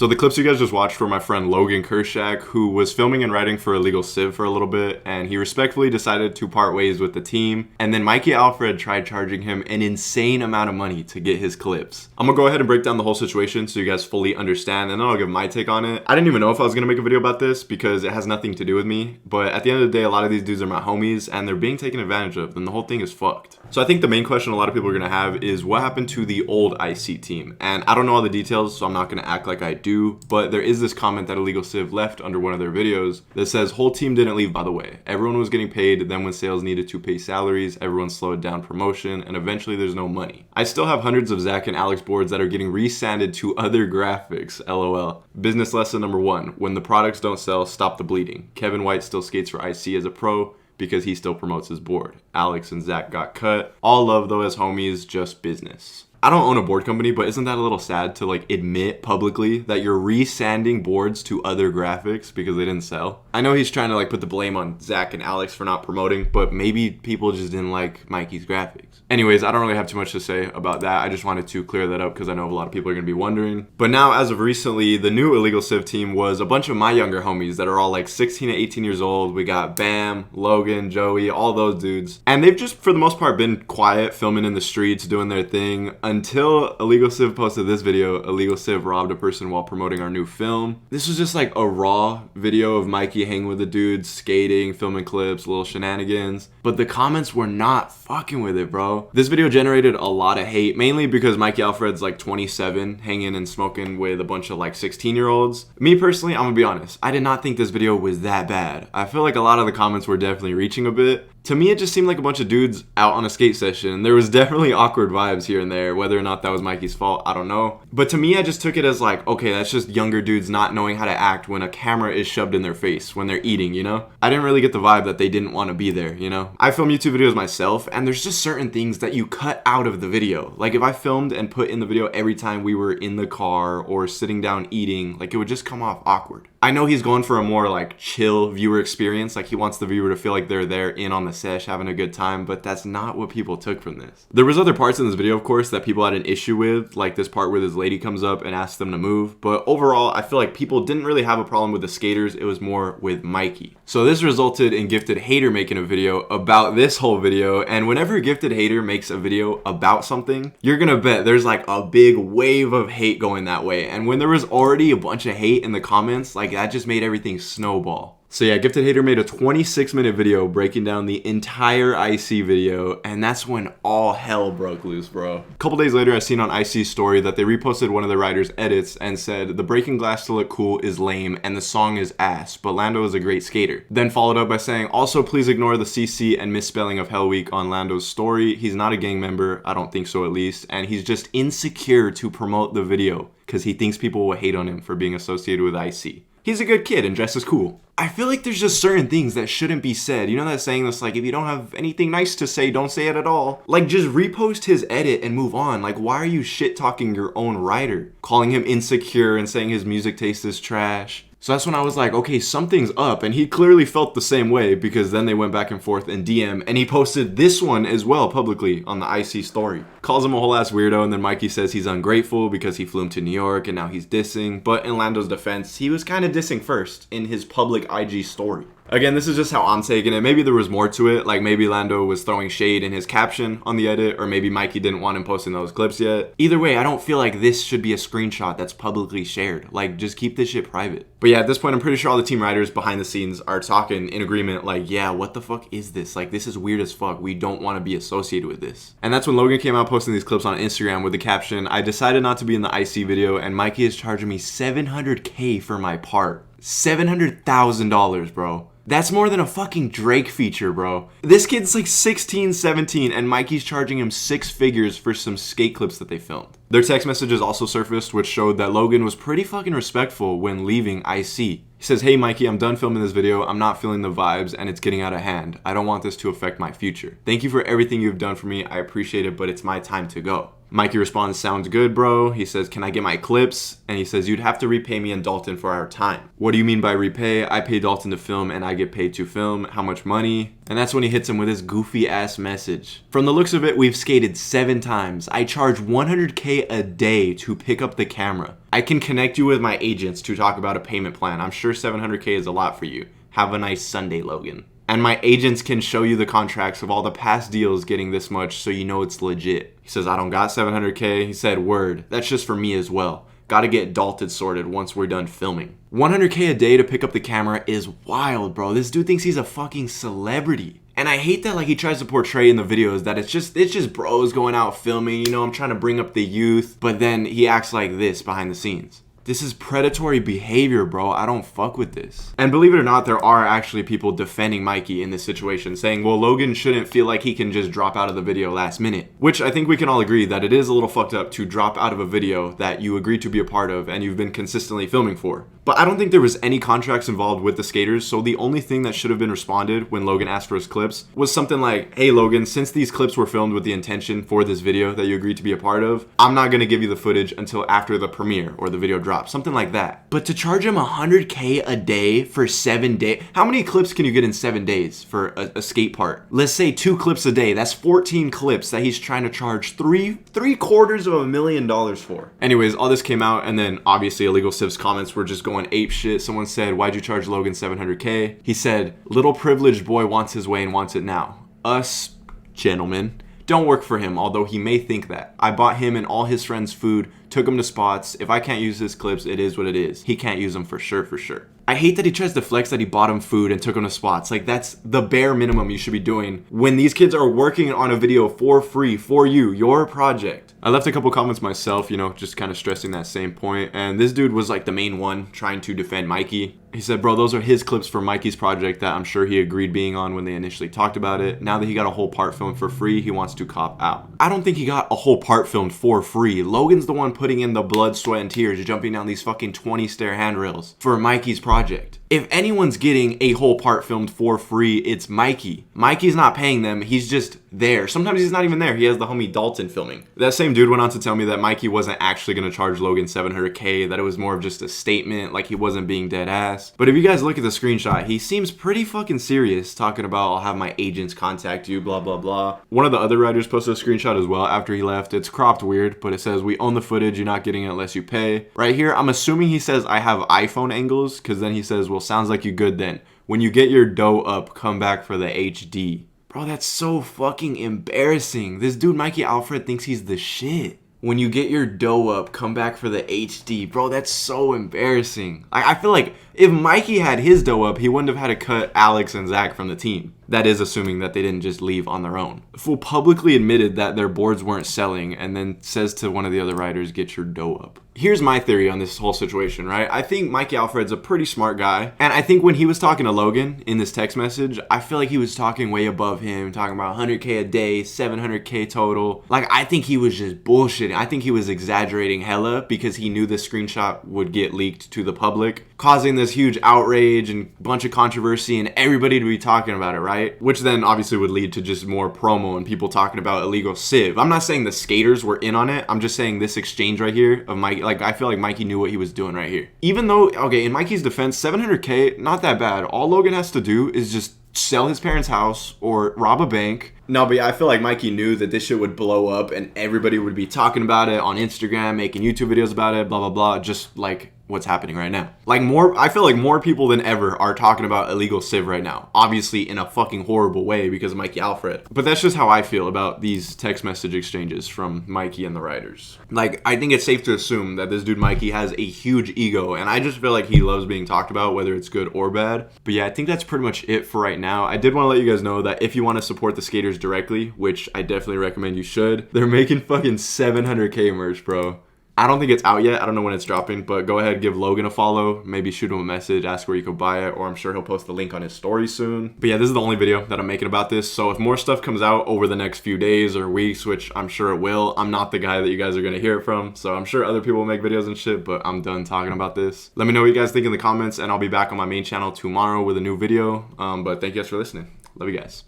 So the clips you guys just watched were my friend Logan, who was filming and writing for illegalCiv for a little bit, and he respectfully decided to part ways with the team. And then Mikey Alfred tried charging him an insane amount of money to get his clips. I'm gonna go ahead and break down the whole situation so you guys fully understand, and then I'll give my take on it. I didn't even know if I was gonna make a video about this because it has nothing to do with me, but at the end of the day, a lot of these dudes are my homies and they're being taken advantage of, and the whole thing is fucked. So I think the main question a lot of people are gonna have is what happened to the old IC team? And I don't know all the details, so I'm not gonna act like I do, but there is this comment that illegalCiv left under one of their videos that says, whole team didn't leave, by the way. Everyone was getting paid, then when sales needed to pay salaries, everyone slowed down promotion, and eventually there's no money. I still have hundreds of Zach and Alex boards that are getting resanded to other graphics, lol. Business lesson number 1, when the products don't sell, stop the bleeding. Kevin White still skates for IC as a pro because he still promotes his board. Alex and Zach got cut. All love though as homies, just business. I don't own a board company, but isn't that a little sad to like admit publicly that you're resanding boards to other graphics because they didn't sell? I know he's trying to like put the blame on Zach and Alex for not promoting, but maybe people just didn't like Mikey's graphics. Anyways, I don't really have too much to say about that. I just wanted to clear that up because I know a lot of people are going to be wondering. But now, as of recently, the new illegalCiv team was a bunch of my younger homies that are all like 16 to 18 years old. We got Bam, Logan, Joey, all those dudes. And they've just, for the most part, been quiet, filming in the streets, doing their thing, until illegalCiv posted this video. illegalCiv robbed a person while promoting our new film. This was just like a raw video of Mikey hanging with the dudes, skating, filming clips, little shenanigans. But the comments were not fucking with it, bro. This video generated a lot of hate, mainly because Mikey Alfred's like 27, hanging and smoking with a bunch of like 16-year-olds. Me personally, I'm gonna be honest, I did not think this video was that bad. I feel like a lot of the comments were definitely reaching a bit. To me, it just seemed like a bunch of dudes out on a skate session. There was definitely awkward vibes here and there. Whether or not that was Mikey's fault, I don't know. But to me, I just took it as like, okay, that's just younger dudes not knowing how to act when a camera is shoved in their face when they're eating, you know? I didn't really get the vibe that they didn't want to be there, you know? I film YouTube videos myself, and there's just certain things that you cut out of the video. Like if I filmed and put in the video every time we were in the car or sitting down eating, like it would just come off awkward. I know he's going for a more like chill viewer experience, like he wants the viewer to feel like they're there in on the sesh having a good time, but that's not what people took from this. There was other parts in this video, of course, that people had an issue with, like this part where this lady comes up and asks them to move, but overall I feel like people didn't really have a problem with the skaters, it was more with Mikey. So this resulted in Gifted Hater making a video about this whole video, and whenever Gifted Hater makes a video about something, you're gonna bet there's like a big wave of hate going that way, and when there was already a bunch of hate in the comments, like that just made everything snowball. So yeah, Gifted Hater made a 26-minute video breaking down the entire IC video, and that's when all hell broke loose, bro. A couple days later, I seen on IC's story that they reposted one of the writer's edits and said, the breaking glass to look cool is lame and the song is ass, but Lando is a great skater. Then followed up by saying, also please ignore the CC and misspelling of Hell Week on Lando's story. He's not a gang member, I don't think so at least, and he's just insecure to promote the video because he thinks people will hate on him for being associated with IC. He's a good kid and dresses cool. I feel like there's just certain things that shouldn't be said. You know that saying that's like, if you don't have anything nice to say, don't say it at all. Like, just repost his edit and move on. Like, why are you shit-talking your own writer? Calling him insecure and saying his music taste is trash. So that's when I was like, okay, something's up, and he clearly felt the same way because then they went back and forth in DM, and he posted this one as well publicly on the IC story. Calls him a whole ass weirdo, and then Mikey says he's ungrateful because he flew him to New York and now he's dissing, but in Lando's defense, he was kind of dissing first in his public IG story. Again, this is just how I'm taking it. Maybe there was more to it, like maybe Lando was throwing shade in his caption on the edit, or maybe Mikey didn't want him posting those clips yet. Either way, I don't feel like this should be a screenshot that's publicly shared. Like, just keep this shit private. But yeah, at this point, I'm pretty sure all the team writers behind the scenes are talking in agreement, like, yeah, what the fuck is this? Like, this is weird as fuck. We don't want to be associated with this. And that's when Logan came out posting these clips on Instagram with the caption, I decided not to be in the IC video, and Mikey is charging me $700K for my part. $700,000, bro. That's more than a fucking Drake feature, bro. This kid's like 16, 17, and Mikey's charging him 6 figures for some skate clips that they filmed. Their text messages also surfaced, which showed that Logan was pretty fucking respectful when leaving IC. He says, hey Mikey, I'm done filming this video. I'm not feeling the vibes and it's getting out of hand. I don't want this to affect my future. Thank you for everything you've done for me. I appreciate it, but it's my time to go. Mikey responds, sounds good, bro. He says, can I get my clips? And he says, you'd have to repay me and Dalton for our time. What do you mean by repay? I pay Dalton to film and I get paid to film. How much money? And that's when he hits him with his goofy ass message. From the looks of it, we've skated 7 times. I charge $100K a day to pick up the camera. I can connect you with my agents to talk about a payment plan. I'm sure $700K is a lot for you. Have a nice Sunday, Logan. And my agents can show you the contracts of all the past deals getting this much so you know it's legit. He says, I don't got $700K. He said, word. That's just for me as well. Gotta get Dalton sorted once we're done filming. $100K a day to pick up the camera is wild, bro. This dude thinks he's a fucking celebrity. And I hate that, like, he tries to portray in the videos that it's just bros going out filming, you know, I'm trying to bring up the youth, but then he acts like this behind the scenes. This is predatory behavior, bro. I don't fuck with this. And believe it or not, there are actually people defending Mikey in this situation, saying, well, Logan shouldn't feel like he can just drop out of the video last minute. Which I think we can all agree that it is a little fucked up to drop out of a video that you agreed to be a part of and you've been consistently filming for. But I don't think there was any contracts involved with the skaters, so the only thing that should have been responded when Logan asked for his clips was something like, hey Logan, since these clips were filmed with the intention for this video that you agreed to be a part of, I'm not gonna give you the footage until after the premiere or the video drops, something like that. But to charge him $100K a day for 7 days, how many clips can you get in 7 days for a skate part? Let's say 2 clips a day, that's 14 clips that he's trying to charge $750,000 for. Anyways, all this came out and then obviously illegalCiv's comments were just going ape shit. Someone said, why'd you charge Logan $700K? He said, little privileged boy wants his way and wants it now. Us, gentlemen, don't work for him, although he may think that. I bought him and all his friends food, took him to spots. If I can't use his clips, it is what it is. He can't use them for sure, for sure. I hate that he tries to flex that he bought him food and took him to spots. Like, that's the bare minimum you should be doing when these kids are working on a video for free, for you, your project. I left a couple comments myself, you know, just kind of stressing that same point. And this dude was like the main one trying to defend Mikey. He said, bro, those are his clips for Mikey's project that I'm sure he agreed being on when they initially talked about it. Now that he got a whole part filmed for free, he wants to cop out. I don't think he got a whole part filmed for free. Logan's the one putting in the blood, sweat, and tears, jumping down these fucking 20-stair handrails for Mikey's project. If anyone's getting a whole part filmed for free, it's Mikey. Mikey's not paying them, he's just there. Sometimes he's not even there. He has the homie Dalton filming. That same dude went on to tell me that Mikey wasn't actually going to charge Logan $700K, that it was more of just a statement, like he wasn't being dead ass. But if you guys look at the screenshot, he seems pretty fucking serious, talking about, I'll have my agents contact you, blah, blah, blah. One of the other writers posted a screenshot as well after he left. It's cropped weird, but it says, we own the footage, you're not getting it unless you pay. Right here, I'm assuming he says, I have iPhone angles, because then he says, well, sounds like you good then. When you get your dough up, come back for the HD. Bro, that's so fucking embarrassing. This dude, Mikey Alfred, thinks he's the shit. When you get your dough up, come back for the HD. Bro, that's so embarrassing. I feel like if Mikey had his dough up, he wouldn't have had to cut Alex and Zach from the team. That is assuming that they didn't just leave on their own. The fool publicly admitted that their boards weren't selling and then says to one of the other writers, get your dough up. Here's my theory on this whole situation, right? I think Mikey Alfred's a pretty smart guy. And I think when he was talking to Logan in this text message, I feel like he was talking way above him, talking about 100K a day, 700K total. Like, I think he was just bullshitting. I think he was exaggerating hella because he knew this screenshot would get leaked to the public, causing this huge outrage and bunch of controversy and everybody to be talking about it, right? Which then obviously would lead to just more promo and people talking about illegalCiv. I'm not saying the skaters were in on it. I'm just saying this exchange right here of Mikey, like, I feel like Mikey knew what he was doing right here. Even though, okay, in Mikey's defense, 700K, not that bad. All Logan has to do is just sell his parents' house or rob a bank. No, but yeah, I feel like Mikey knew that this shit would blow up and everybody would be talking about it on Instagram, making YouTube videos about it, blah, blah, blah, just like what's happening right now. Like, I feel like more people than ever are talking about illegalCiv right now. Obviously in a fucking horrible way because of Mikey Alfred. But that's just how I feel about these text message exchanges from Mikey and the writers. Like, I think it's safe to assume that this dude Mikey has a huge ego and I just feel like he loves being talked about, whether it's good or bad. But yeah, I think that's pretty much it for right now. I did want to let you guys know that if you want to support the skaters directly, which I definitely recommend you should, they're making fucking 700K merch, bro. I don't think it's out yet. I don't know when it's dropping, but go ahead, give Logan a follow. Maybe shoot him a message, ask where you could buy it, or I'm sure he'll post the link on his story soon. But yeah, this is the only video that I'm making about this. So if more stuff comes out over the next few days or weeks, which I'm sure it will, I'm not the guy that you guys are going to hear it from. So I'm sure other people will make videos and shit, but I'm done talking about this. Let me know what you guys think in the comments, and I'll be back on my main channel tomorrow with a new video. But thank you guys for listening. Love you guys.